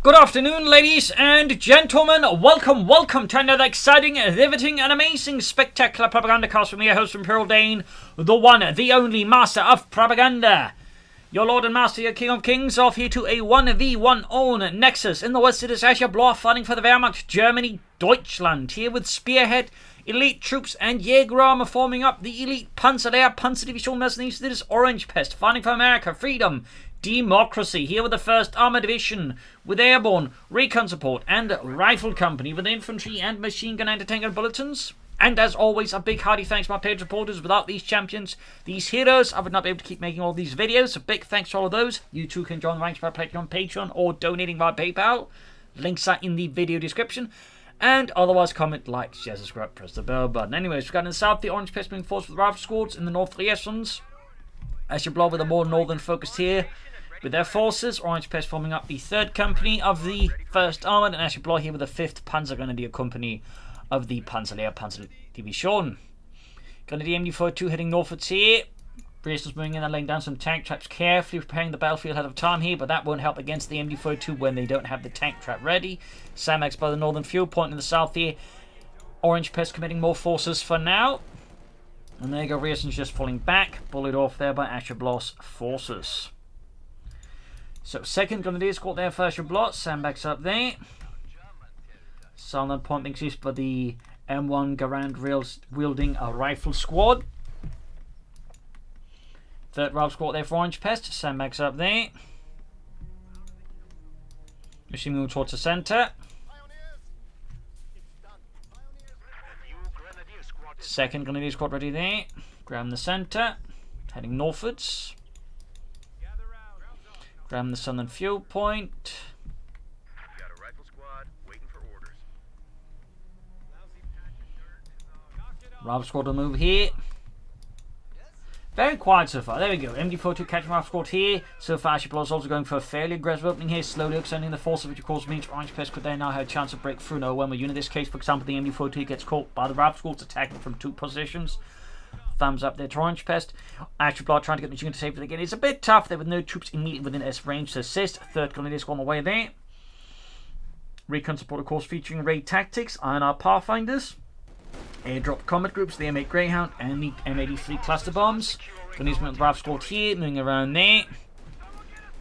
Good afternoon, ladies and gentlemen. Welcome to another exciting, riveting, and amazing, spectacular Propagandacast from your host, Imperial Dane, the one, the only master of propaganda. Your lord and master, your king of kings, off here to a 1v1 on Nexus. In the west, it is Ashablois fighting for the Wehrmacht, Germany, Deutschland. Here with Spearhead, elite troops, and Jaeger armor forming up the elite Panzer Division mercenaries. It is Orangepest fighting for America, freedom, democracy. Here with the 1st Armored Division, with airborne, recon support, and rifle company, with infantry and machine gun anti-tank and bulletins. And as always, a big hearty thanks to my paid supporters. Without these champions, these heroes, I would not be able to keep making all these videos. So big thanks to all of those. You too can join the ranks by clicking on Patreon or donating via PayPal. Links are in the video description. And otherwise, comment, like, share, subscribe, press the bell button. Anyways, we've got in the south the Orangepest being forced with the rifle squads. In the north, the Essens. Ashablois with a more northern focus here with their forces. Orangepest forming up the 3rd company of the 1st Armored, and Ashablois here with the 5th Panzer Grenadier Company of the Panzer Division. Grenadier MD-42 heading northwards here. Bracers moving in and laying down some tank traps, carefully preparing the battlefield ahead of time here, but that won't help against the MD-42 when they don't have the tank trap ready. Samax by the northern fuel point in the south here. Orangepest committing more forces for now. And there you go, Riesen's just falling back, bullied off there by Ashablois forces. So 2nd Grenadier Squad there for Ashablois, sandbags up there. Southern point being used by the M1 Garand rails wielding a rifle squad. 3rd Rifle Squad there for Orangepest, sandbags up there. Machine moving towards the centre. 2nd Grenadier Squad ready there. Grab the centre, heading northwards. Grab the southern fuel point. Got a rifle squad waiting for orders. Rifle Squad will move here. Very quiet so far. There we go. MD-42 catching Rifle Squad here. So far, Ashablois is also going for a fairly aggressive opening here, slowly extending the force, which of course means Orangepest could then now have a chance to break through an overwhelming unit. In this case, for example, the MD-42 gets caught by the Rifle Squads attacking from 2 positions. Thumbs up there to Orangepest. Ashablois trying to get the machine to safety again. It's a bit tough there with no troops immediately within S range to assist. 3rd Grenadier Squad on the way there. Recon support, of course, featuring raid tactics, INR Pathfinders, airdrop combat groups, the M8 Greyhound, and the M83 cluster bombs. Grenadiers with the Rifle Squad here, moving around there.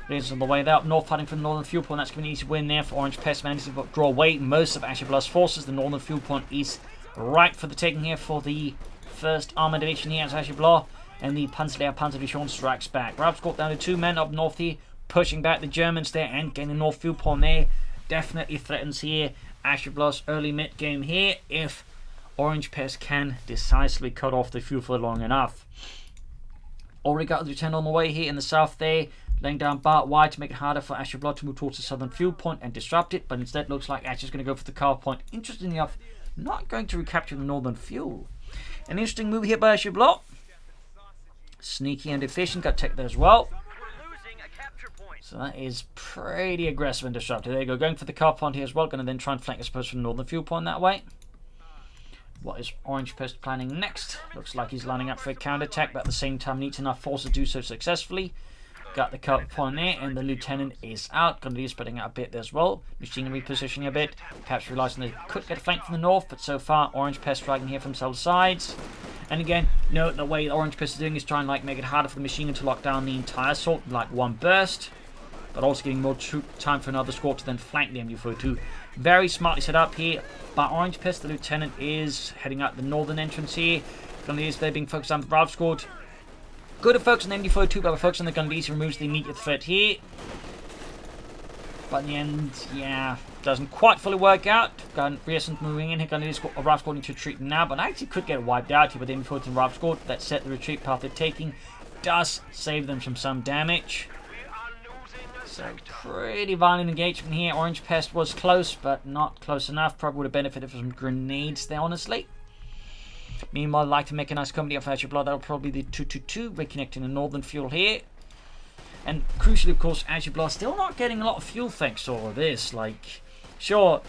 Rangers on the way there, up north, fighting for the northern fuel point. That's going to be an easy win there for Orangepest. Managing to draw away most of Ashablois' forces. The northern fuel point is right for the taking here for the 1st Armored Division here as Ashablois, and the Panzer Division strikes back. Rifle Squad down to 2 men up north here, pushing back the Germans there and getting the north fuel point there. Definitely threatens here Ashablois' early mid game here if Orangepest can decisively cut off the fuel for long enough. Already got the lieutenant on the way here in the south there, laying down barbed wire to make it harder for Ashablois to move towards the southern fuel point and disrupt it, but instead looks like Ash is going to go for the car point. Interestingly enough, not going to recapture the northern fuel. An interesting move here by Ashablois. Sneaky and efficient, got tech there as well. So that is pretty aggressive and disruptive. There you go, going for the car point here as well. Going to then try and flank, I suppose, from the northern fuel point that way. What is Orangepest planning next? Looks like he's lining up for a counter-attack, but at the same time needs enough force to do so successfully. Got the cut point there, and the lieutenant is out. Going to be spreading out a bit there as well. Machine repositioning a bit. Perhaps realizing they could get flanked from the north, but so far Orangepest striking here from several sides. And again, note the way Orangepest is doing is trying to make it harder for the machine gun to lock down the entire assault in one burst, but also giving more time for another squad to then flank the MD-42. Very smartly set up here by Orangepest. The lieutenant is heading out the northern entrance here. Grenadiers there being focused on the Rifle Squad. Good at focusing on the MD-42, but focus on the Grenadiers removes the immediate threat here. But in the end, yeah, doesn't quite fully work out. Riesen moving in here. Grenadiers got a Rifle Squad into retreat now, but actually could get wiped out here with the MD-42 and Rifle Squad. That set the retreat path they're taking. Does save them from some damage. So pretty violent engagement here. Orangepest was close, but not close enough. Probably would have benefited from some grenades there, honestly. Meanwhile, I'd like to make a nice company of Ashablois. That'll probably be the 222, reconnecting the northern fuel here. And crucially, of course, Ashablois still not getting a lot of fuel thanks to all of this. Like, sure,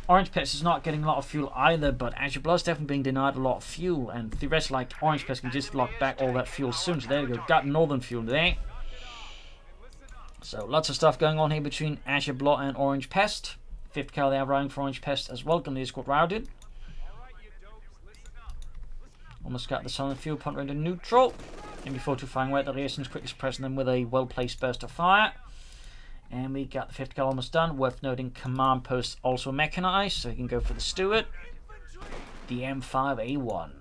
Orangepest is not getting a lot of fuel either, but Ashablois is definitely being denied a lot of fuel. And theoretically, like, Orangepest can just lock back all that fuel soon. So there we go, got northern fuel there. So lots of stuff going on here between Ashablois and Orangepest. 5th cal they have riding for Orangepest as well. Gonna got routed. Almost got the southern fuel point into neutral. MD42 firing away at the racing's quickest, pressing them with a well-placed burst of fire. And we got the 5th cal almost done. Worth noting, command post also mechanized, so he can go for the Stewart. The M5A1.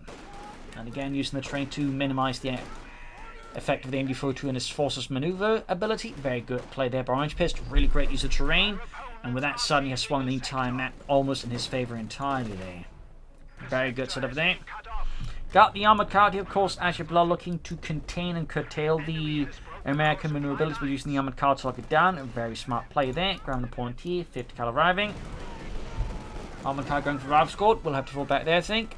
And again, using the terrain to minimize the effect of the MD42 and his forces maneuver ability. Very good play there by Orangepest. Really great use of terrain. And with that suddenly has swung the entire map almost in his favor entirely there. Very good setup there. Got the armored car here, of course. Ashablois looking to contain and curtail the American maneuverability by using the armored car to lock it down. A very smart play there. Grabbing the point here. 5th cal arriving. Armored car going for Rav Squad. We'll have to fall back there, I think.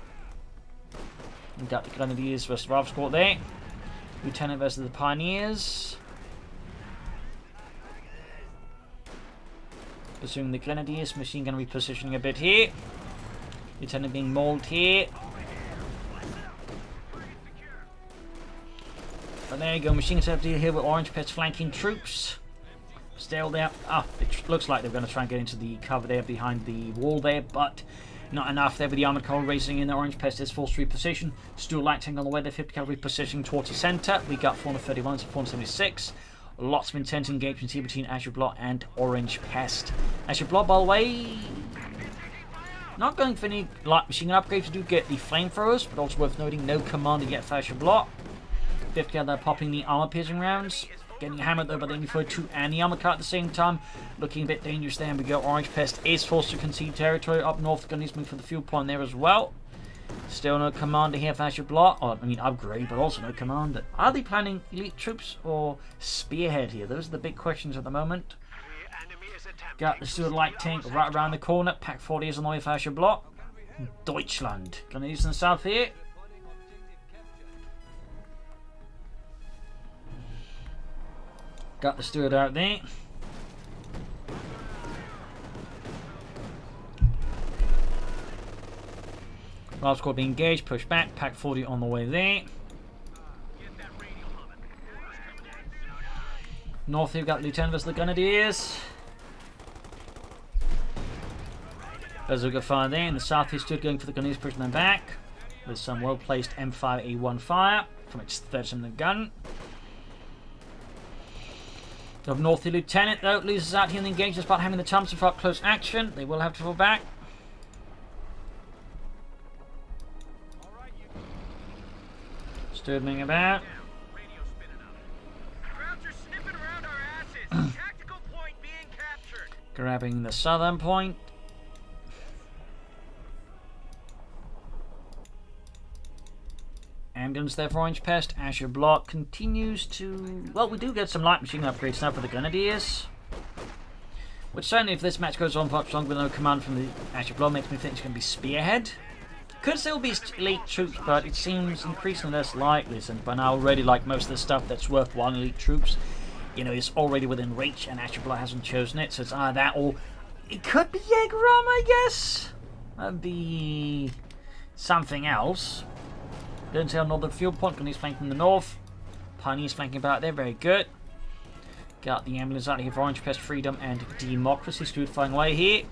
We've got the Grenadiers versus Rav Squad there. Lieutenant versus the Pioneers. Pursuing the Grenadiers. Machine gun repositioning a bit here. Lieutenant being mauled here. But there you go, machine gun deal here with Orangepest flanking troops. Still there. It looks like they're going to try and get into the cover there behind the wall there, but not enough there with the armored car racing in. The Orangepest is full street position. Still light tank on the way, the 50 cavalry positioning towards the centre. We got 431 to 476. Lots of intense engagements here between Ashablois and Orangepest. Ashablois, by the way, not going for any light machine gun upgrades. We do get the flamethrowers, but also worth noting, no commander yet for Ashablois. 5th cal, they're popping the armor piercing rounds. Getting hammered though by the MD42 and the armor car at the same time. Looking a bit dangerous there. And we go. Orangepest is forced to concede territory up north. Gonna need for the fuel point there as well. Still no commander here for Ashablois. Or, I mean, upgrade, but also no commander. Are they planning elite troops or Spearhead here? Those are the big questions at the moment. Got the Stewart light tank right around the corner. Pack 40 is on the way for Ashablois. Deutschland. Gonna use in the south here. Got the Stewart out there. Rav Squad being engaged, push back, pack 40 on the way there. North here, we've got Lieutenant versus the Grenadiers. There's a good fire there. In the south, he stood going for the Grenadiers, pushing them back with some well placed M5A1 fire from its third in the gun. Up north, the Lieutenant, though, loses out here in the engagement despite having the Thompson for up close action. They will have to fall back. Sturming about. Grabbing the southern point. Ambulance there for Orangepest. Ashablois continues to... Well, we do get some light machine upgrades now for the Grenadiers. Which certainly, if this match goes on for much longer with no command from the Ashablois, makes me think it's going to be Spearhead. Could still be elite troops, but it seems increasingly less likely, since by now already, like most of the stuff that's worthwhile elite troops, you know, is already within reach, and Ashablois hasn't chosen it, so it's either that or... It could be Jägeram, I guess? That'd be... something else. Going to our northern field point, Grenadiers flanking the north. Pioneers flanking about there, very good. Got the ambulance out here for Orangepest, Freedom and Democracy. Stewart flying away here.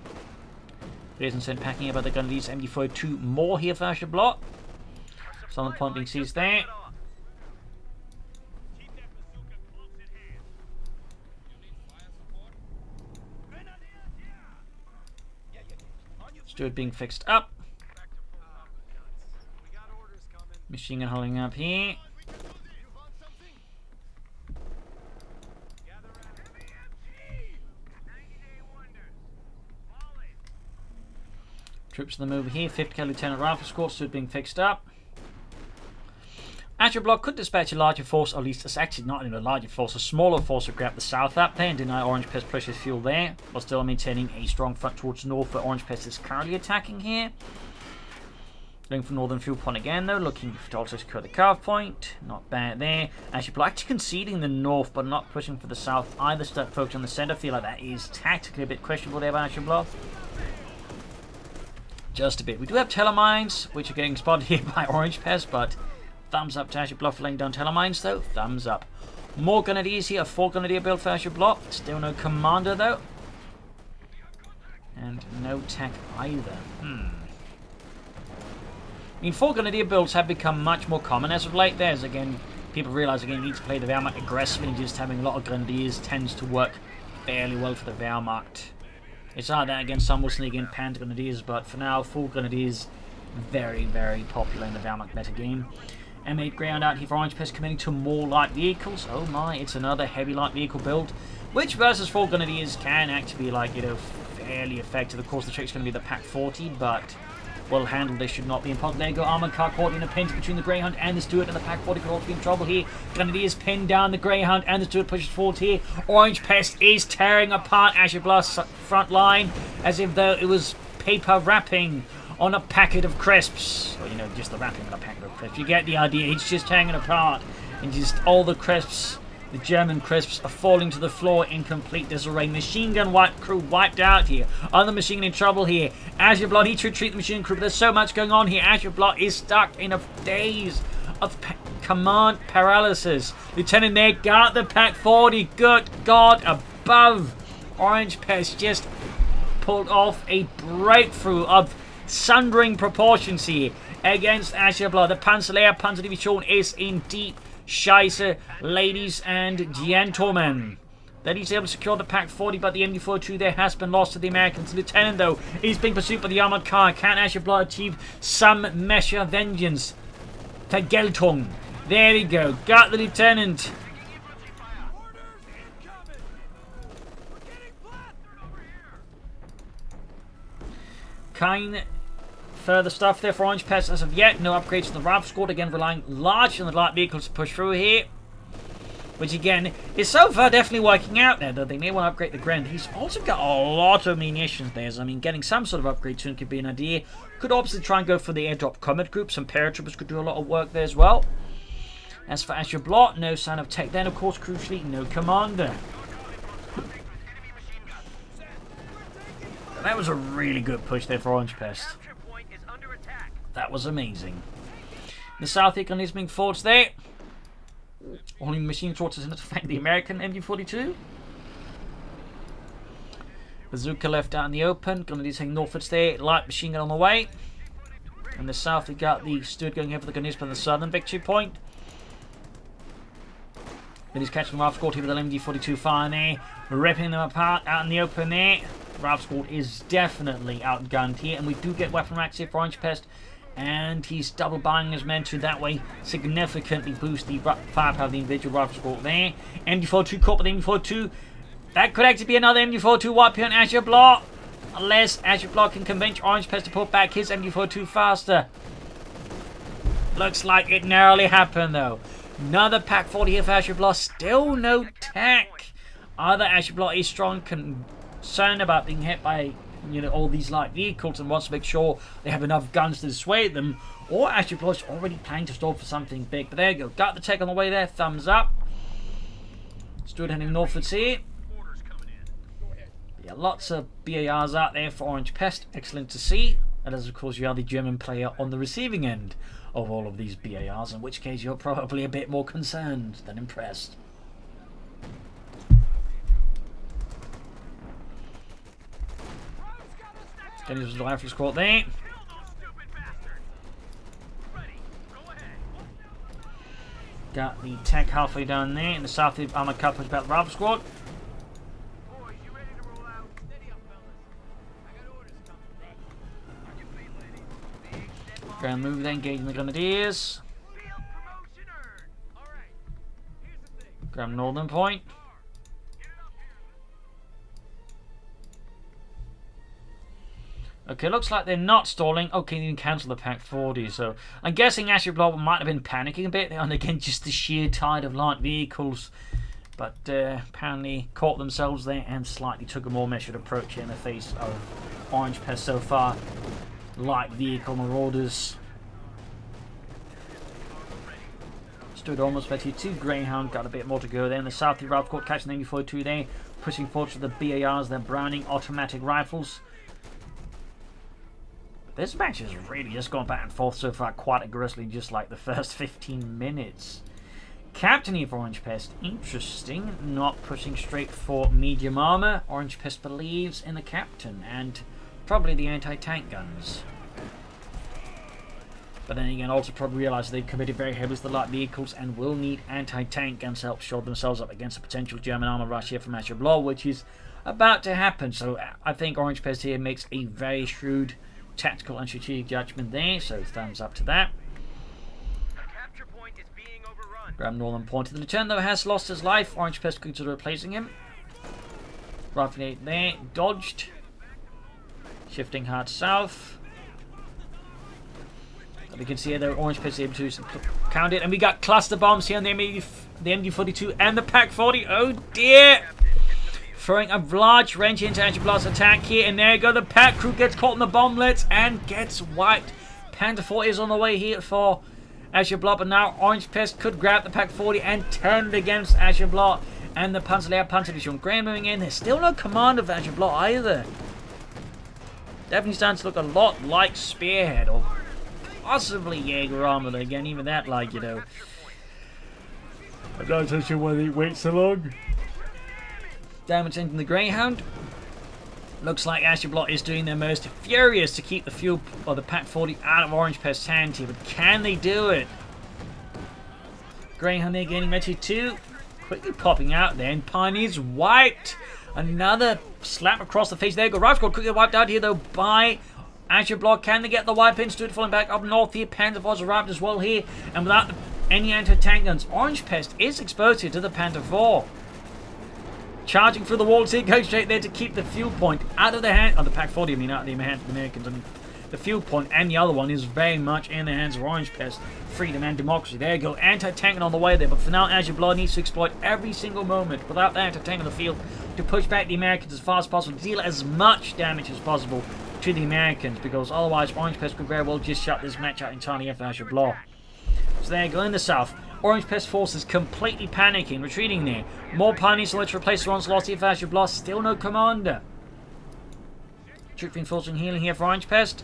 Raisin packing about the Grenadiers, MD42 more here for Ashablois. Southern point being seized there. Stewart being fixed up. Machine gun holding up here. Troops on the move here. 5th cal Lieutenant Rifle Squad stood being fixed up. Ashablois could dispatch a larger force, or at least it's actually not even a larger force, a smaller force to grab the south up there and deny Orangepest precious fuel there, while still maintaining a strong front towards north where Orangepest is currently attacking here. Going for northern fuel point again though, looking to also secure the carve point. Not bad there. Ashablois actually conceding the north but not pushing for the south either. Stuck focused on the centre. Feel like that is tactically a bit questionable there by Ashablois. Just a bit. We do have telemines, which are getting spotted here by Orangepest, but thumbs up to Ashablois for laying down telemines though. Thumbs up. More Grenadiers here, a 4 Grenadier build for Ashablois. Still no Commander though. And no tech either. I mean, 4 Grenadier builds have become much more common as of late. There's again, people realize again you need to play the Wehrmacht aggressively, and just having a lot of Grenadiers tends to work fairly well for the Wehrmacht. It's hard that again, some will sneak in Panther Grenadiers, but for now, 4 Grenadiers very, very popular in the Wehrmacht metagame. M8 Greyhound out here for Orangepest, committing to more light vehicles. Oh my, it's another heavy light vehicle build, which versus 4 Grenadiers can actually be like, you know, fairly effective. Of course, the trick's going to be the Pack 40, but well handled, they should not be impossible. There you go, Armoured Car caught in a pinch between the Greyhound and the Stuart, and the Pack 40 could also be in trouble here. Grenadiers pinned down the Greyhound, and the Stuart pushes forward here. Orangepest is tearing apart Ashablois' front line as if though it was paper wrapping on a packet of crisps. Or, you know, just the wrapping on a packet of crisps. You get the idea, it's just tearing it apart, and just all the crisps, the German crisps, are falling to the floor in complete disarray. Machine gun crew wiped out here. Other machine gun in trouble here. Ashablois needs to retreat the machine crew, but there's so much going on here. Ashablois is stuck in a daze of command paralysis. Lieutenant there got the Pack 40. Good God above. Orangepest just pulled off a breakthrough of sundering proportions here against Ashablois. The Panzerlehr Panzerdivision is in deep Scheiße, ladies and gentlemen. Then he's able to secure the Pack 40, but the MD-42 there has been lost to the Americans. The Lieutenant, though, is being pursued by the armored car. Can Ashablois achieve some measure of vengeance? Vergeltung. There we go. Got the Lieutenant. Kind further stuff there for Orangepest as of yet. No upgrades to the rifle squad. Again, relying largely on the light vehicles to push through here. Which again is so far definitely working out there, though they may want to upgrade the Gren. He's also got a lot of munitions there, so I mean getting some sort of upgrade soon could be an idea. Could obviously try and go for the airdrop combat group. Some paratroopers could do a lot of work there as well. As for Ashablois, no sign of tech. Then of course crucially no commander. That was a really good push there for Orangepest. That was amazing. The South Econ is being forged there. Only machine shorts is enough to fight the American MG-42. Bazooka left out in the open. Gonna be taking northwards there. Light machine gun on the way. In the south, we got the Stuart going here for the Gunners by the southern victory point. Then he's catching the Ralph Squad here with the MG-42 fire there. Ripping them apart out in the open there. Ralph Squad is definitely outgunned here. And we do get weapon racks here for Orangepest. And he's double buying his men to that way significantly boost the firepower of the individual rifle squad there. MG-42 caught by the MG-42. That could actually be another MG-42 wipe here on Ashablois. Unless Ashablois can convince Orangepest to put back his MG-42 faster. Looks like it narrowly happened though. Another Pack 40 here for Ashablois. Still no tech. Either Ashablois is strong, concerned about being hit by, you know, all these light vehicles and wants to make sure they have enough guns to dissuade them, or Ashablois is already planning to stall for something big. But there you go, got the tech on the way there, thumbs up. Stood heading northwards here. Yeah, lots of BARs out there for Orangepest, excellent to see. And as of course you are the German player on the receiving end of all of these BARs, in which case you're probably a bit more concerned than impressed. Getting his rifle squad there. Got the tech halfway down there. In the south, the armored car pushed back the rifle squad. Ground move then, engaging the Grenadiers. Grab northern point. Okay, looks like they're not stalling. Okay, they can cancel the Pack 40, so I'm guessing Ashablois might have been panicking a bit, and again, just the sheer tide of light vehicles. But apparently caught themselves there and slightly took a more measured approach in the face of Orangepest so far. Light vehicle marauders. Stood almost ready. 2 Greyhound, got a bit more to go there. In the south, the Ralph caught catching the MG-42 there, pushing forward to the BARs, their Browning automatic rifles. This match has really just gone back and forth so far quite aggressively, just like the first 15 minutes. Captain here for Orangepest. Interesting. Not pushing straight for medium armor. Orangepest believes in the captain and probably the anti-tank guns. But then again, also probably realise they've committed very heavily to the light vehicles and will need anti-tank guns to help shore themselves up against a potential German armor rush here from Ashablois, which is about to happen. So I think Orangepest here makes a very shrewd tactical and strategic judgment there. So thumbs up to that. Capture point is being overrun. Grab Northern Point to the return, though, has lost his life. Orangepest consider replacing him. Rifle 8 there, dodged. Shifting hard south. We can see here the Orangepest is able to count it, and we got cluster bombs here on the MD42 and the Pak-40. Oh dear! Throwing a large wrench into Ashablois' attack here, and there you go. The Pak crew gets caught in the bomblets and gets wiped. Panther 4 is on the way here for Ashablois, but now Orangepest could grab the Pak-40 and turn it against Ashablois and the Panzerlehr Panzer Division. Graham moving in. There's still no command of Ashablois either. Definitely starting to look a lot like Spearhead or possibly Jaeger armor again, even that, like, you know. I'm not so sure why they wait so long. Damage into the Greyhound. Looks like Ashablois is doing their most furious to keep the fuel or the Pak-40 out of Orangepest's hand here, but can they do it? Greyhound there gaining Metri 2. Quickly popping out there, and Pioneer's wiped. Another slap across the face. There you go. Rifle Squad quickly wiped out here though by Ashablois. Can they get the wipe in? Stood falling back up north here. Panther 4's arrived as well here. And without any anti-tank guns, Orangepest is exposed here to the Panther 4. Charging through the walls here. Goes straight there to keep the fuel point out of the hand. Oh, the Pak-40, I mean, out of the hands of the Americans. I mean, the fuel point and the other one is very much in the hands of Orangepest. Freedom and democracy. There you go. Anti-tanking on the way there. But for now, Ashablois needs to exploit every single moment without the anti-tank on the field to push back the Americans as far as possible. Deal as much damage as possible to the Americans, because otherwise Orangepest could very well just shut this match out entirely after Ashablois. So there you go, in the south, Orangepest forces completely panicking, retreating there. More pioneers to let's replace the ones lost here for Ashablois. Still no commander. Troop reinforcing healing here for Orangepest.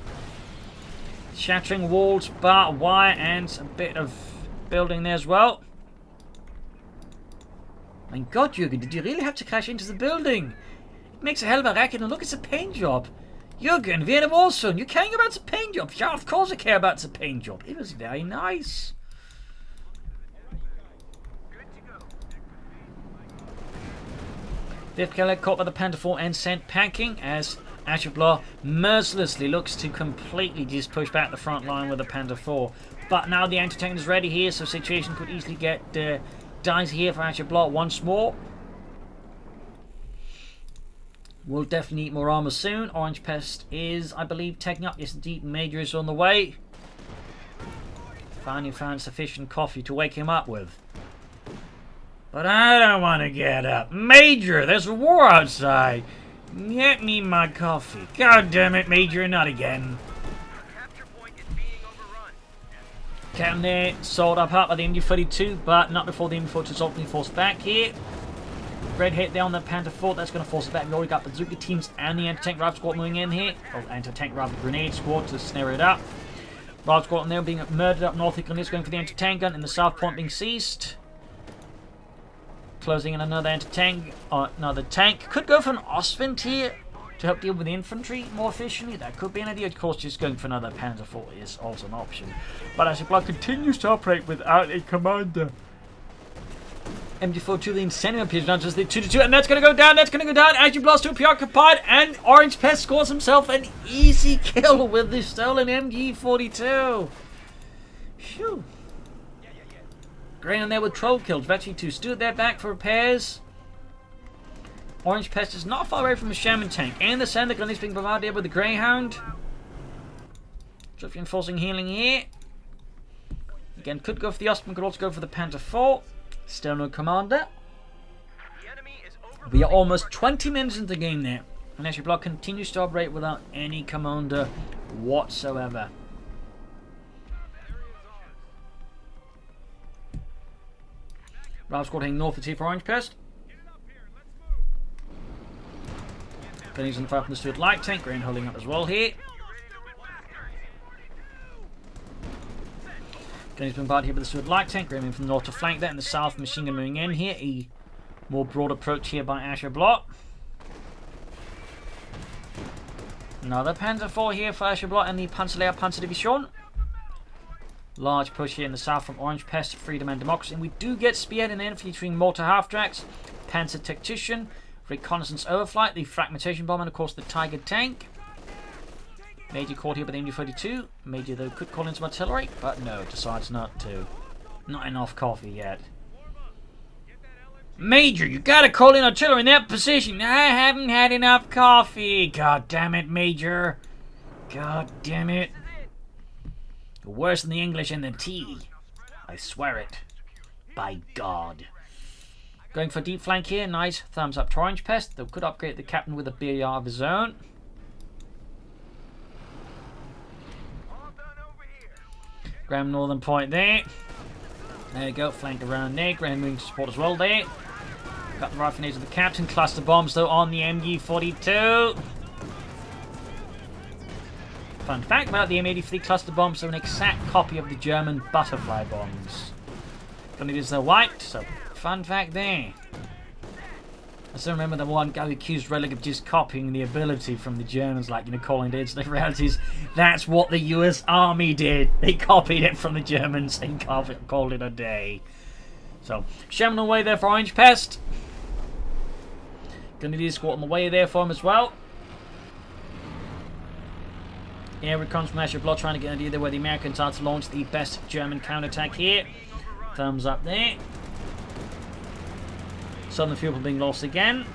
Shattering walls, barbed wire, and a bit of building there as well. My God, Jürgen, did you really have to crash into the building? It makes a hell of a racket, and look, it's a paint job. Jürgen, we had a war soon. You're caring about the paint job. Yeah, of course I care about the paint job. It was very nice. Fifth killer caught by the Panther 4 and sent packing as Ashablois mercilessly looks to completely just push back the front line with the Panther 4. But now the anti-tank is ready here, so situation could easily get dicey here for Ashablois once more. We'll definitely need more armor soon. Orangepest is, I believe, taking up. Yes, indeed, Major is on the way. Finally found sufficient coffee to wake him up with. But I don't want to get up. Major, there's a war outside. Get me my coffee. God damn it, Major, not again. Capture point is being overrun. Captain there, sold up by the MD-32, but not before the MD-42 is ultimately forced back here. Red hit there on the Panther 4, that's going to force it back. We already got bazooka teams and the anti-tank rifle squad moving in here. Or anti-tank rifle grenade squad to snare it up. Rifle squad there being murdered up north. It's going for the anti-tank gun, and the south point being seized. Closing in another anti-tank, another tank. Could go for an Ostwind here to help deal with the infantry more efficiently. That could be an idea. Of course, just going for another Panzer 4 is also an option. But Ashablois continues to operate without a commander. MD-42 then sending up his runs the 2-2, and that's going to go down. That's going to go down. Ashablois still preoccupied, and Orangepest scores himself an easy kill with the stolen MG-42. Phew. Grey on there with troll kills. Vetri 2 stood there back for repairs. Orangepest is not far away from the Shaman tank. And the center gun is being provided with the Greyhound. Just reinforcing healing here. Again, could go for the Ostman, could also go for the Panther 4. Still no commander. The enemy is over. We are almost 20 minutes into the game there. And Ashablois continues to operate without any commander whatsoever. Ralph squad heading north here for Orangepest. Penny's on fire from the Stuart light tank. Green holding up as well here. Going to bombard here with the Stuart light tank, aiming from the north to flank that, in the south machine gun moving in here. A more broad approach here by Ashablois. Another Panzer IV here for Ashablois and the Panzerlehr Panzer Division. Large push here in the south from Orangepest, Freedom and Democracy. And we do get Spearhead and Infantry featuring mortar half-tracks, Panzer Tactician, Reconnaissance Overflight, the Fragmentation Bomb, and of course the Tiger Tank. Major caught here by the MG-42. Major, though, could call in some artillery, but no, decides not to. Not enough coffee yet. Major, you gotta call in artillery in that position. I haven't had enough coffee. God damn it, Major. God damn it. You're worse than the English and the tea. I swear it. By God. Going for deep flank here. Nice. Thumbs up to Orangepest. They could upgrade the captain with a BR of his own. Graham Northern Point there. There you go. Flank around there. Graham moving to support as well there. Got the rifle of the captain. Cluster bombs though on the MG-42. Fun fact about the M83 cluster bombs, they're an exact copy of the German butterfly bombs. Only it is they're white, so fun fact there. I still remember the one guy who accused Relic of just copying the ability from the Germans, like, you know, calling it. The reality is, that's what the US Army did. They copied it from the Germans and called it a day. So, Sherman on the way there for Orangepest. Gonna need a squad on the way there for him as well. Air recons from Ashablois trying to get an idea there where the Americans are to launch the best German counterattack here. Thumbs up there. Southern fuel being lost again.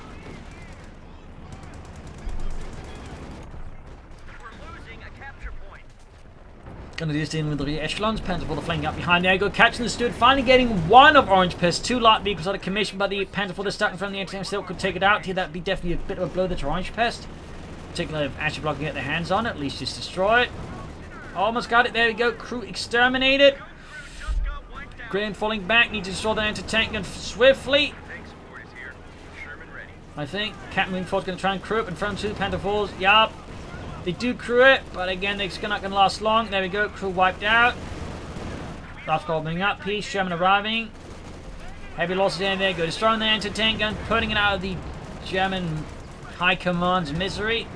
Gonna do this in with the echelons. Panzer IV flanking up behind. There you go, catching the Stuart. Finally getting one of Orangepest. Two light vehicles out of commission, but the Panzer IV that's stuck in front of the anti-tank still could take it out. Here, that'd be definitely a bit of a blow there to Orangepest. Particularly if Ashablois can get their hands on it, at least just destroy it. Almost got it. There we go. Crew exterminated. Graham falling back. Need to destroy the anti-tank gun swiftly. I think Captain Wingford's going to try and crew up in front of two Panther IVs. Yup. They do crew it, but again, they're not going to last long. There we go. Crew wiped out. Last squad moving up. Peace. Sherman arriving. Heavy losses in there. Go destroying the anti-tank gun. Putting it out of the German High Command's misery.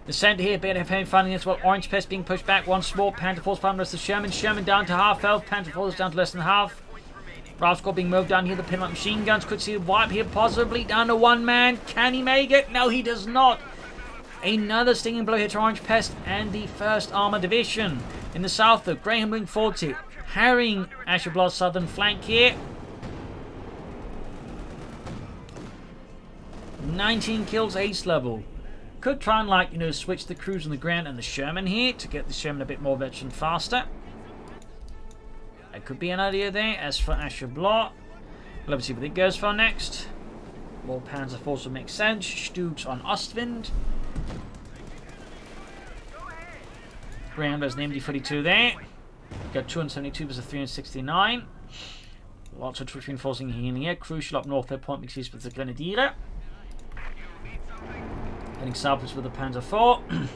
The centre here, BFM finding as well. Orangepest being pushed back once more. Panther IV's found the rest of Sherman. Sherman down to half health. Panther IV's down to less than half. Ralph squad being moved down here. The pinlight machine guns could see a wipe here, possibly down to one man. Can he make it? No, he does not. Another stinging blow here to Orangepest and the 1st Armour Division. In the south, though, Graham moving forward to harrying Ashablois' southern flank here. 19 kills, ace level. Could try and, like, you know, switch the crews on the ground and the Sherman here to get the Sherman a bit more veteran faster. That could be an idea there. As for Ashablois, we'll have to see what it goes for next. More Panzer IVs will make sense. Stugs on Ostwind. Graham there's an MD-42 there. Got 272 versus 369. Lots of troops reinforcing here. Crucial up north, their point makes use with the Grenadier. Heading southwards with the Panzer IV.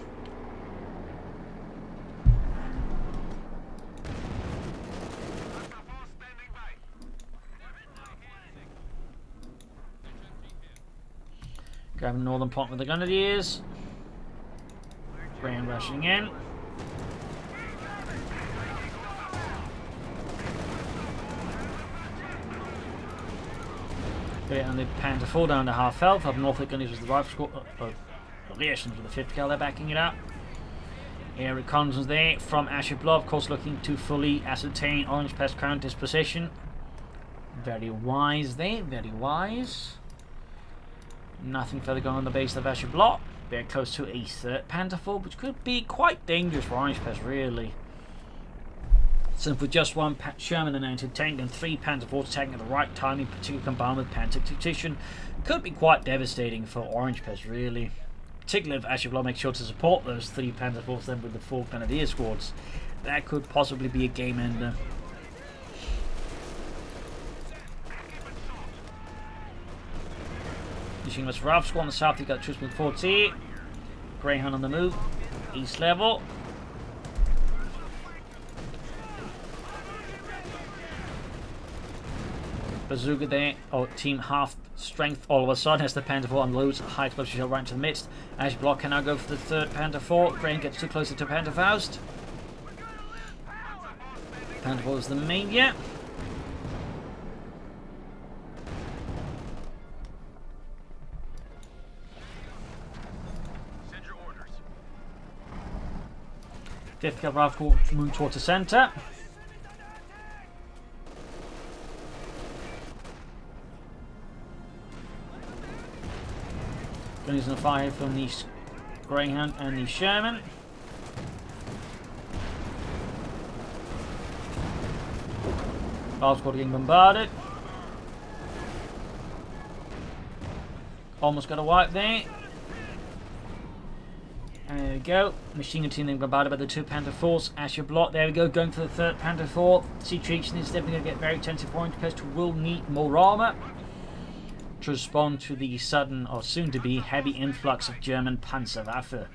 Grabbing northern point with the Grenadiers. Graham rushing in. And the Panzer IV down to half health. Up north, the Grenadiers with the rifle squad. Relations with the 5th cal, they're backing it up. Air reconnaissance there from Ashablois, of course, looking to fully ascertain Orangepest current disposition. Very wise there, very wise. Nothing further going on the base of Ashablois. Very close to a 3rd Panther IV, which could be quite dangerous for Orangepest, really. So for just one Sherman and anti-tank and 3 Panther IVs attacking at the right time, in particular combined with Panzer Tactician, could be quite devastating for Orangepest, really. Particularly if Ashablois makes sure to support those 3 Panther IVs then with the 4 Grenadier squads. That could possibly be a game ender. Using this Ralph squad on the south, you've got troops with 40. Greyhound on the move. East level. Bazooka there, or team half strength all of a sudden as the Panther 4 unloads a high explosive shell right into the midst. Ashablois can now go for the third Panther 4. Crane gets too close to Panther Faust. Panther 4 is the main, yeah. Send your orders. Fifth cavalry rifle move towards the center. Using a fire from the Greyhound and the Sherman. Last squad getting bombarded. Almost got a wipe there. And there we go. Machine gun team being bombarded by the two Panther 4s. Ashablois, there we go, going for the third Panther 4. Situation is definitely going to get very tense if Orangepest will need more armor to respond to the sudden or soon to be heavy influx of German Panzerwaffe.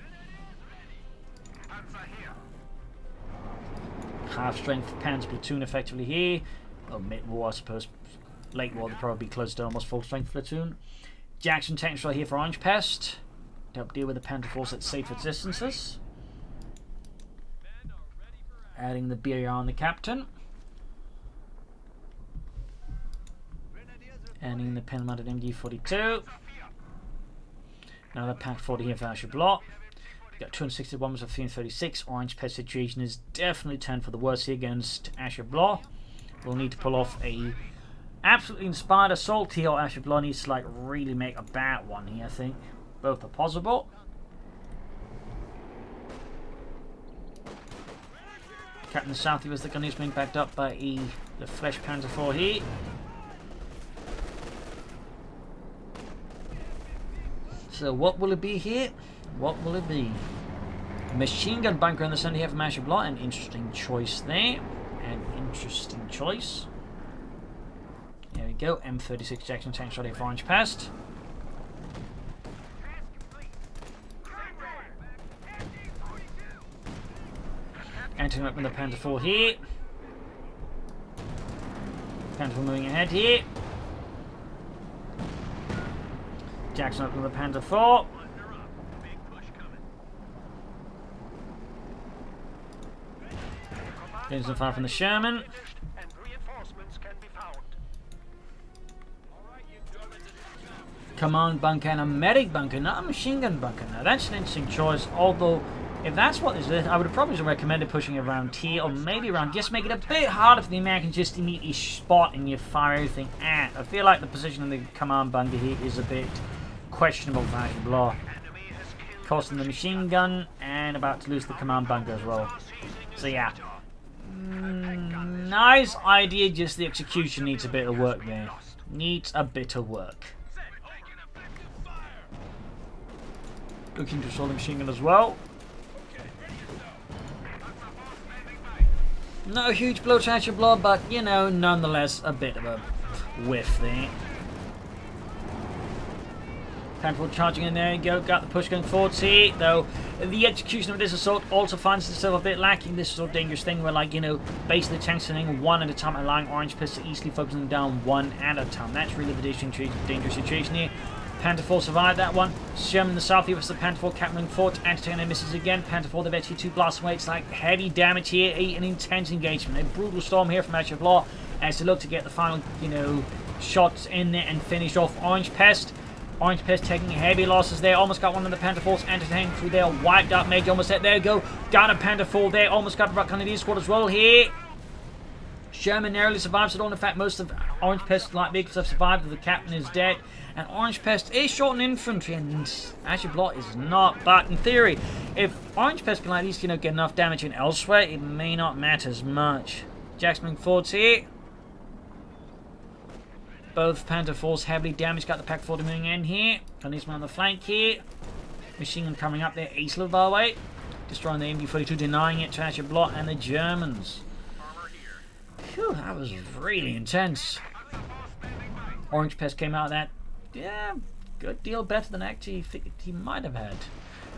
Half strength Panzer platoon effectively here. Well, mid-war, I suppose. Late war, they'll probably be close to almost full strength platoon. Jackson tanks right here for Orangepest to help deal with the Panther force at safer distances. Adding the BR on the captain. Adding the pen mounted MD42. Another Pack 40 here for Ashablois. We've got 260 bombers of 336. Orangepest situation is definitely 10 for the worse here against Ashablois. We'll need to pull off a absolutely inspired assault here, or Ashablois needs to like really make a bad one here, I think. Both are possible. Captain Southie was the gun is being backed up by the Flesh Panzer 4 here. So what will it be here? What will it be? Machine gun bunker in the center here from Ashablois. An interesting choice there. An interesting choice. There we go. M36 Jackson tank shot here for Orangepest. Entering up with the Panther 4 here. Panther 4 moving ahead here. Jackson up with the Panther 4. Getting some fire from the Sherman. Command bunker and a medic bunker, not a machine gun bunker. Now that's an interesting choice, although if that's what this is, I would have probably recommended pushing it around here, or maybe around, just make it a bit harder for the Americans just to immediately spot and you fire everything at. I feel like the position of the command bunker here is a bit questionable for Ashablois. Costing the machine gun and about to lose the command bunker as well. So yeah. Nice idea, just the execution needs a bit of work there. Needs a bit of work. Looking to assault the machine gun as well. Not a huge blow to Ashablois, but you know, nonetheless a bit of a whiff there. Panther charging in there, you go, got the push going forward. See, though, the execution of this assault also finds itself a bit lacking. This sort of dangerous thing where, like, you know, basically the tanks sending one at a time, allowing Orangepest to easily focus them down one at a time. That's really the dangerous situation here. Panther 4 survived that one. Sherman in the south here was the Panther 4 capturing fort. Anti-tank misses again. Panther 4, the T2 blasts away. It's like heavy damage here. An intense engagement. A brutal storm here from Ashablois as they look to get the final, you know, shots in there and finish off Orangepest. Orangepest taking heavy losses there. Almost got one of the Panther 4s. Anti-tank through there. Wiped out Major. Almost set. There we go. Got a Panther 4 there. Almost got a Rock Kennedy squad as well here. Sherman narrowly survives it all. In fact, most of Orangepest's light vehicles have survived. The captain is dead. And Orangepest is short in infantry, and Ashablois is not. But in theory, if Orangepest can at least, you know, get enough damage in elsewhere, it may not matter as much. Jackson forwards here. Both Panther 4s heavily damaged. Got the Pack 40 moving in here. And he's on the flank here. Machine gun coming up there. Ace by the way. Destroying the MD42, denying it to Ashablois and the Germans. Phew, that was really intense. Orangepest came out of that, yeah, good deal better than actually he might have had.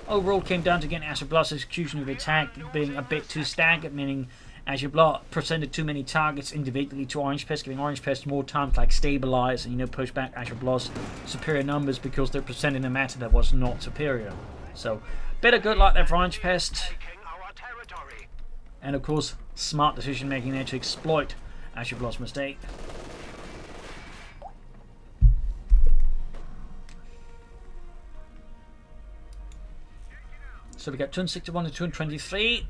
Overall, came down to getting Ashablois' execution of the attack being a bit too staggered, meaning Ashablois presented too many targets individually to Orangepest, giving Orangepest more time to like stabilize and, you know, push back Ashablois' superior numbers because they're presenting a matter that was not superior. So, bit of good luck there for Orangepest. And of course, smart decision making there to exploit Ashablois' mistake. So we got 261 to 223.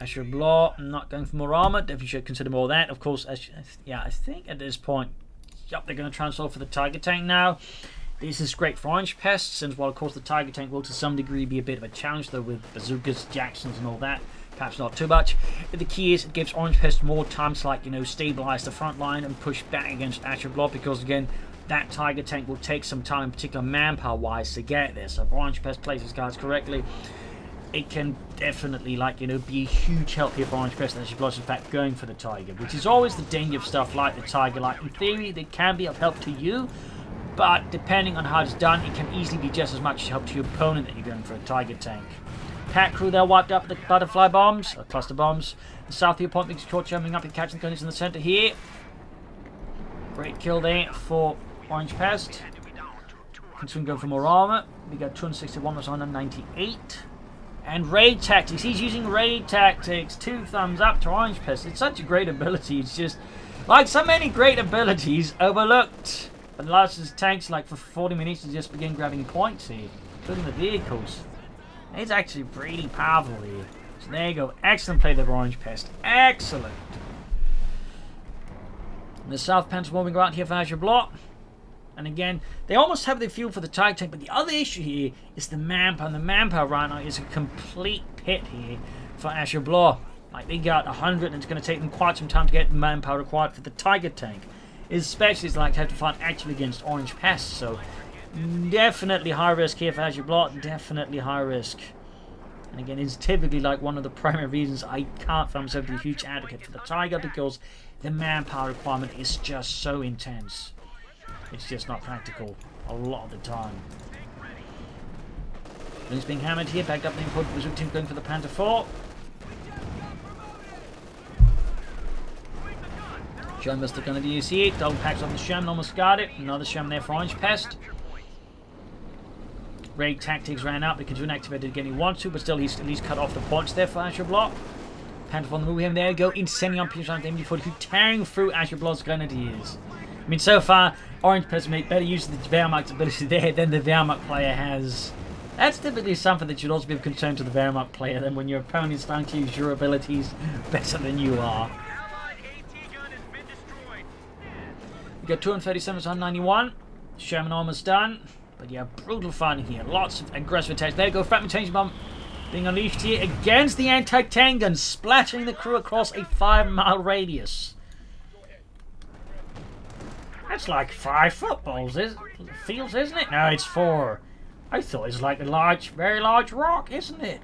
Ashablois not going for more armor. Definitely should consider more of that. Of course, yeah, I think at this point, yep, they're going to transfer for the Tiger Tank now. This is great for Orangepest, since while of course the Tiger Tank will to some degree be a bit of a challenge, though with bazookas, Jacksons, and all that. Perhaps not too much. But the key is it gives Orangepest more time to, like, you know, stabilize the front line and push back against Ashablois, because again, that Tiger Tank will take some time, in particular manpower-wise, to get there. So if Orangepest plays his cards correctly, it can definitely, like, you know, be a huge help here for Orangepest and Ashablois, in fact, going for the Tiger, which is always the danger of stuff like the Tiger. Like, in theory, they can be of help to you, but depending on how it's done, it can easily be just as much help to your opponent that you're going for a Tiger Tank. Pack crew there wiped up the butterfly bombs, or cluster bombs. The south of your point makes short jumping up and catching the gunners in the center here. Great kill there for Orangepest. Can soon go for more armor. We got 261 was 198. And raid tactics. He's using raid tactics. 2 thumbs up to Orangepest. It's such a great ability. It's just like so many great abilities overlooked. But the last tanks like for 40 minutes to just begin grabbing points here, including the vehicles. It's actually pretty powerful here. So there you go. Excellent play there for Orangepest. Excellent. And the South Panther moving around here for Ashablois. And again, they almost have the fuel for the Tiger Tank, but the other issue here is the manpower. And the manpower right now is a complete pit here for Ashablois. Like, they got 100, and it's going to take them quite some time to get the manpower required for the Tiger Tank. Especially as like to have to fight actually against Orangepest. So, definitely high risk here for Ashablois. Definitely high risk. And again, it's typically like one of the primary reasons I can't find myself to be a huge advocate for the Tiger, because the manpower requirement is just so intense. It's just not practical a lot of the time. Wings being hammered here, backed up the important Bazooka team going for the Panther 4. Sherman still going to use here. Double packs on the Sherman, almost got it. Another Sherman there for Orangepest. Raid tactics ran out because June activated again he wants to, but still he's at least cut off the points there for Ashablois. Panther on the move here. There you go. Incendiary on Peter's on the MD42, tearing through Ashablois' grenadiers. I mean, so far, Orangepest make better use of the Wehrmacht's ability there than the Wehrmacht player has. That's typically something that should also be of concern to the Wehrmacht player, than when your opponent's starting to use your abilities better than you are. We got 237 to 191. Sherman almost done. But yeah, brutal fighting here. Lots of aggressive attacks. There you go. Fragmentation bomb being unleashed here against the anti-tank guns, splattering the crew across a 5-mile radius. That's like 5 footballs, fields, isn't it? No, it's 4. I thought it was like a large, very large rock, isn't it?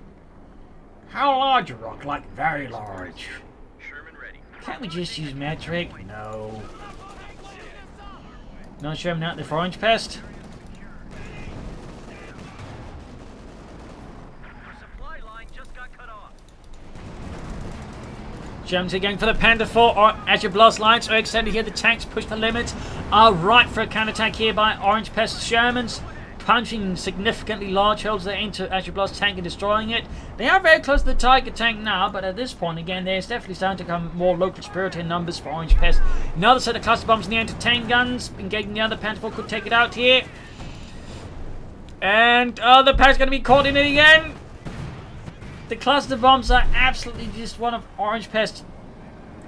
How large a rock? Like very large. Can't we just use metric? No. No Sherman out there for Orangepest. Sherman's again for the Panther 4 or Ashablois lines are extended here. The tanks push the limits. Are right for a counterattack here by Orangepest Shermans. Punching significantly large holes there into Ashablois' tank and destroying it. They are very close to the Tiger Tank now, but at this point, again, there's definitely starting to come more local spirit in numbers for Orangepest. Another set of cluster bombs in the anti-tank guns. Engaging the other Panther 4 could take it out here. And the pack's going to be caught in it again. The cluster bombs are absolutely just one of Orangepest's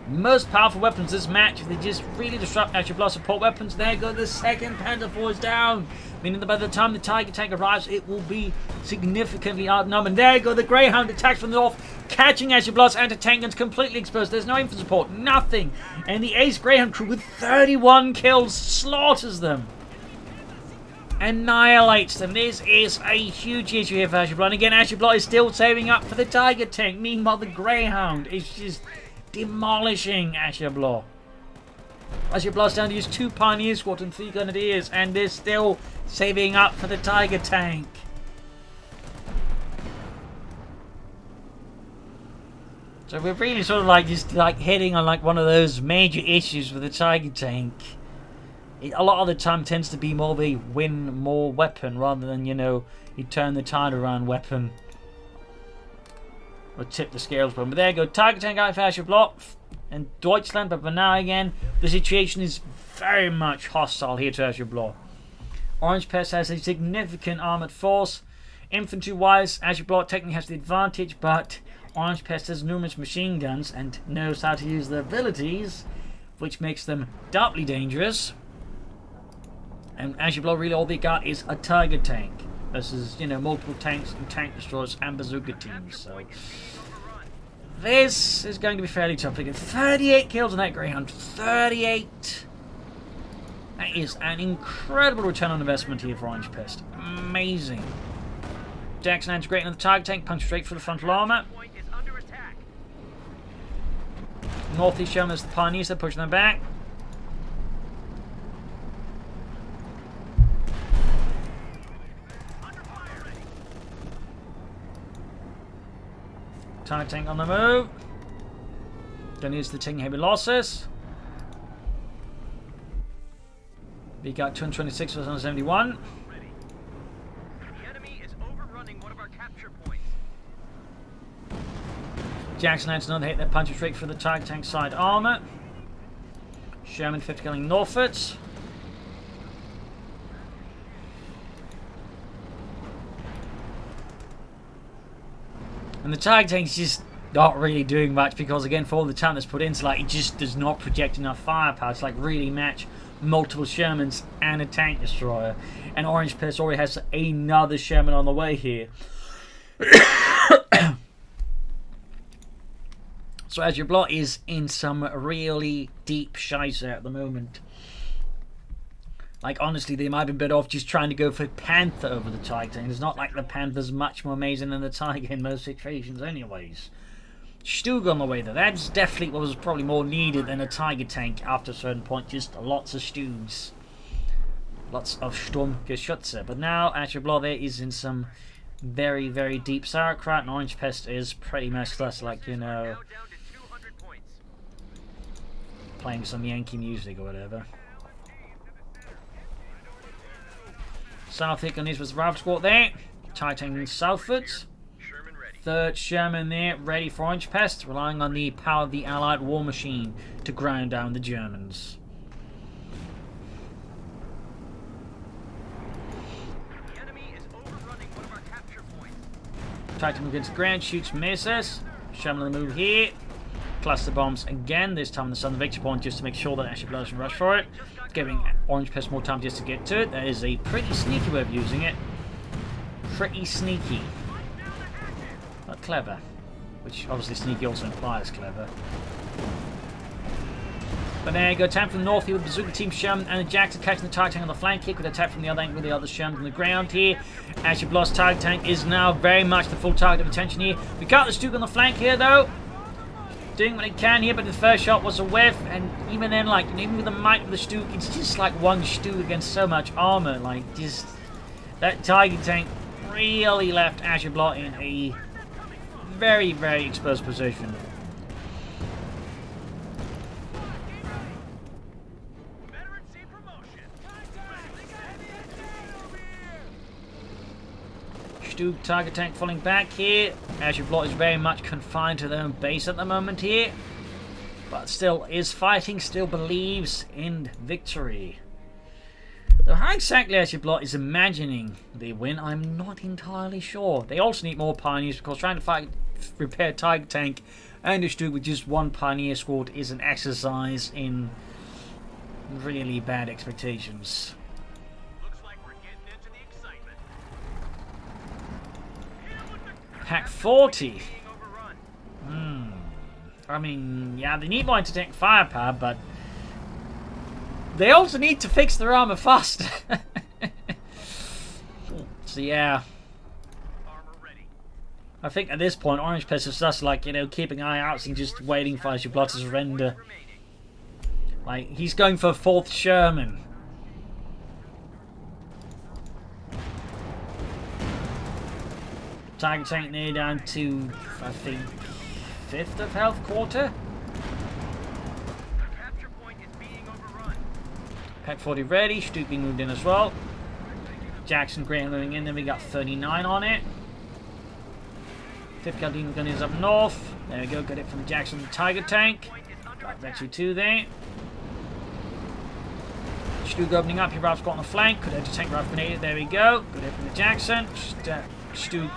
most powerful weapons this match. They just really disrupt Ashablois support weapons. There go the second Panther 4 is down. Meaning that by the time the Tiger Tank arrives, it will be significantly outnumbered. There you go, the Greyhound attacks from the north, catching Ashablois anti-tank guns completely exposed. There's no info support, nothing. And the Ace Greyhound crew with 31 kills slaughters them. Annihilates them. This is a huge issue here for Ashablois. And again, Ashablois is still saving up for the Tiger Tank. Meanwhile, the Greyhound is just demolishing Ashablois. Ashablois down to use 2 Pioneer Squad and 3 Grenadiers, and they're still saving up for the Tiger Tank. So we're really sort of like just like hitting on like one of those major issues with the Tiger tank. It, a lot of the time tends to be more of a win more weapon rather than, you know, you turn the tide around weapon. Or tip the scales one. But there you go, Tiger tank out for Ashablois in Deutschland, but for now again, the situation is very much hostile here to Ashablois. Orangepest has a significant armoured force. Infantry-wise, Ashablois technically has the advantage, but Orangepest has numerous machine guns and knows how to use their abilities, which makes them doubly dangerous. And Ashablois really all they got is a Tiger tank versus, you know, multiple tanks and tank destroyers and bazooka teams. So this is going to be fairly tough. Again, 38 kills on that Greyhound. 38. That is an incredible return on investment here for Orangepest. Amazing. Jackson integrating on the Tiger tank, punch straight through the frontal armour. Northeast Sherman as the Pioneers, they're pushing them back. Tiger tank on the move. Don't use the taking heavy losses. We got 226 versus 171. The enemy is overrunning one of our capture points. Jackson lands another hit that punches straight through the Tiger tank side armour. Sherman 50 killing Norfolks. And the Tiger tank's just not really doing much because, again, for all the time that's put in, it's like it just does not project enough firepower to like really match multiple Shermans and a tank destroyer. And Orangepest already has another Sherman on the way here. So Ashablois is in some really deep shizer at the moment. Like, honestly, they might be better off just trying to go for Panther over the Tiger tank. It's not like the Panther's much more amazing than the Tiger in most situations anyways. Stug on the way though. That's definitely what was probably more needed than a Tiger tank after a certain point. Just lots of Stugs. Lots of Sturmgeschütze. But now Ashablois there is in some very, very deep sauerkraut, and Orangepest is pretty much just like, you know, playing some Yankee music or whatever. South on this was the rifle squad there. Titan southwards. Third Sherman there, ready for Orangepest, relying on the power of the Allied war machine to grind down the Germans. The enemy is overrunning one of our capture points. Titan against ground, shoots, misses. Sherman on the move here. Cluster bombs again, this time on the southern victory point, just to make sure that Ashablois doesn't rush for it. Giving Orangepest more time just to get to it. That is a pretty sneaky way of using it. Pretty sneaky. But clever. Which obviously sneaky also implies clever. But there you go, time from the north here with Bazooka Team Sherman and the Jackson catching the Tiger tank on the flank kick with attack from the other angle with the other Sherman on the ground here. Ashablois Tiger tank is now very much the full target of attention here. We got the Stug on the flank here though. Doing what it can here, but the first shot was a whiff, and even then, like, even with the might of the Stug, it's just like one Stug against so much armor. Like, just that Tiger tank really left Ashablois in a very, very exposed position. Stug Tiger tank falling back here. Ashablois is very much confined to their own base at the moment here, but still is fighting, still believes in victory. Though how exactly Ashablois is imagining they win, I'm not entirely sure. They also need more Pioneers because trying to fight, repair Tiger tank and a Stug with just one Pioneer squad is an exercise in really bad expectations. Pack 40. I mean, yeah, they need more anti-tank firepower, but they also need to fix their armor faster. So yeah, I think at this point Orangepest is just like, you know, keeping an eye out and just waiting for Ashablois to surrender. Like, he's going for 4th Sherman. Tiger tank near down to, I think, fifth of health quarter. The capture point is being overrun. Pack 40 ready. Stu being moved in as well. Jackson Graham moving in. Then we got 39 on it. 5th Caldino gun is up north. There we go. Got it from Jackson Tiger Tank. Right, Retsu 2 there. Stu opening up. Your Ralph's got on the flank. Could have to tank Ralph grenade. There we go. Good hit from the Jackson. Stu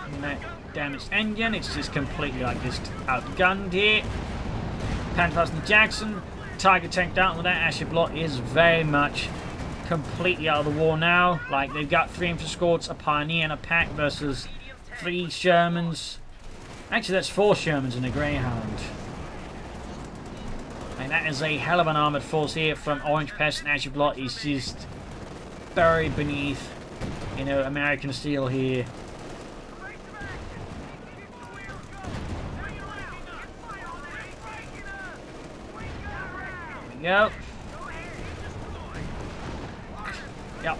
damaged engine. It's just completely like just outgunned here. Panthers and Jackson. Tiger Tank down with that. Ashablois is very much completely out of the war now. Like they've got 3 infantry squads, a Pioneer and a Pack versus 3 Shermans. Actually, that's 4 Shermans and a Greyhound. And that is a hell of an armoured force here from Orangepest, and Ashablois is just buried beneath, you know, American steel here. There we go. Yep.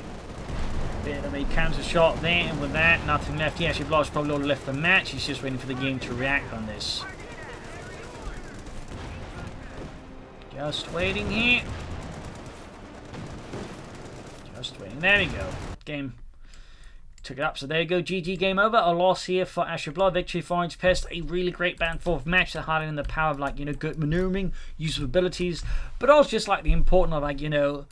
Bit of a counter shot there, and with that, nothing left here. Ashablois probably all left the match. He's just waiting for the game to react on this. Just waiting here. Just waiting. There we go. Game took it up. So there you go. GG, game over. A loss here for Ashablois. Victory for Orangepest. A really great back and forth match that highlighting the power of, like, you know, good maneuvering, use of abilities, but also just like the importance of, like, you know,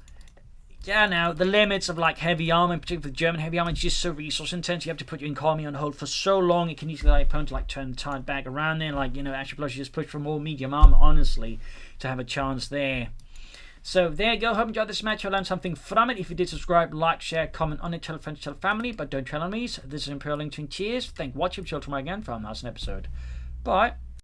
yeah, now the limits of like heavy armor, in particular for German heavy armor, is just so resource intense. You have to put your economy on hold for so long. It can easily allow your opponent to like turn the tide back around there. Like, you know, Ashablois just push for more medium armor, honestly, to have a chance there. So there you go. Hope you enjoyed this match. I learned something from it. If you did, subscribe, like, share, comment on it, tell friends, tell family, but don't tell enemies. This is Imperial Link. Cheers. Thank you for watching. Chill tomorrow again for our last episode. Bye.